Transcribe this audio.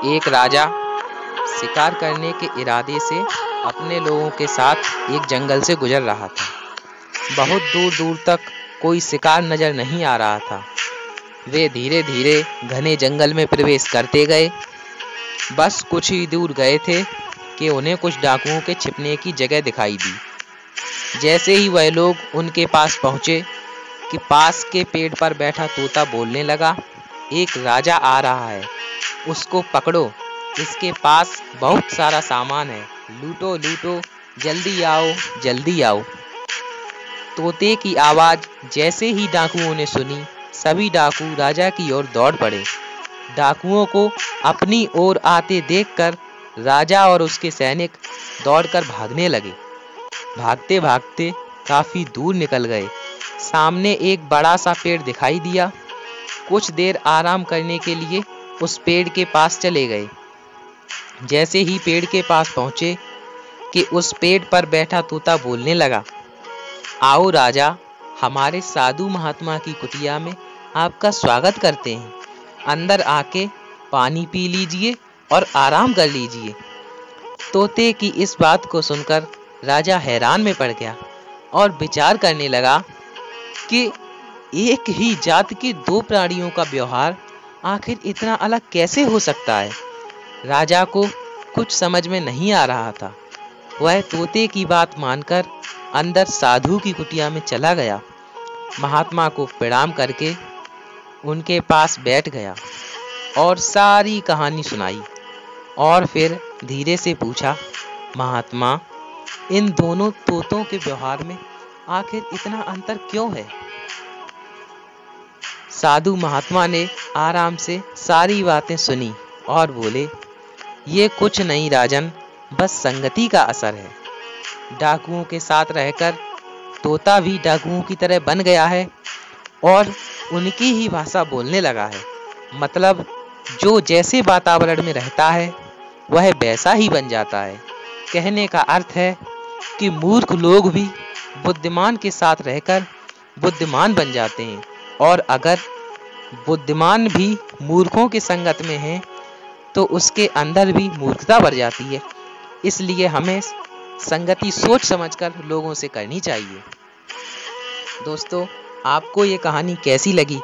एक राजा शिकार करने के इरादे से अपने लोगों के साथ एक जंगल से गुजर रहा था। बहुत दूर दूर तक कोई शिकार नजर नहीं आ रहा था। वे धीरे धीरे घने जंगल में प्रवेश करते गए। बस कुछ ही दूर गए थे कि उन्हें कुछ डाकुओं के छिपने की जगह दिखाई दी। जैसे ही वह लोग उनके पास पहुंचे कि पास के पेड़ पर बैठा तोता बोलने लगा, एक राजा आ रहा है, उसको पकड़ो, इसके पास बहुत सारा सामान है, लूटो लूटो, जल्दी आओ जल्दी आओ। तोते की आवाज़ जैसे ही डाकुओं ने सुनी, सभी डाकू राजा की ओर दौड़ पड़े। डाकुओं को अपनी ओर आते देखकर राजा और उसके सैनिक दौड़कर भागने लगे। भागते भागते काफी दूर निकल गए। सामने एक बड़ा सा पेड़ दिखाई दिया। कुछ देर आराम करने के लिए उस पेड़ के पास चले गए। जैसे ही पेड़ के पास पहुंचे कि उस पेड़ पर बैठा तोता बोलने लगा, आओ राजा, हमारे साधु महात्मा की कुटिया में आपका स्वागत करते हैं। अंदर आके पानी पी लीजिए और आराम कर लीजिए। तोते की इस बात को सुनकर राजा हैरान में पड़ गया और विचार करने लगा कि एक ही जात के दो प्राणियों का व्यवहार आखिर इतना अलग कैसे हो सकता है। राजा को कुछ समझ में नहीं आ रहा था। वह तोते की बात मानकर अंदर साधु की कुटिया में चला गया। महात्मा को प्रणाम करके उनके पास बैठ गया और सारी कहानी सुनाई और फिर धीरे से पूछा, महात्मा, इन दोनों तोतों के व्यवहार में आखिर इतना अंतर क्यों है? साधु महात्मा ने आराम से सारी बातें सुनी और बोले, ये कुछ नहीं राजन, बस संगति का असर है। डाकुओं के साथ रहकर तोता भी डाकुओं की तरह बन गया है और उनकी ही भाषा बोलने लगा है। मतलब जो जैसे वातावरण में रहता है वह वैसा ही बन जाता है। कहने का अर्थ है कि मूर्ख लोग भी बुद्धिमान के साथ रहकर बुद्धिमान बन जाते हैं, और अगर बुद्धिमान भी मूर्खों की संगत में है तो उसके अंदर भी मूर्खता बढ़ जाती है। इसलिए हमें संगति सोच समझकर लोगों से करनी चाहिए। दोस्तों, आपको ये कहानी कैसी लगी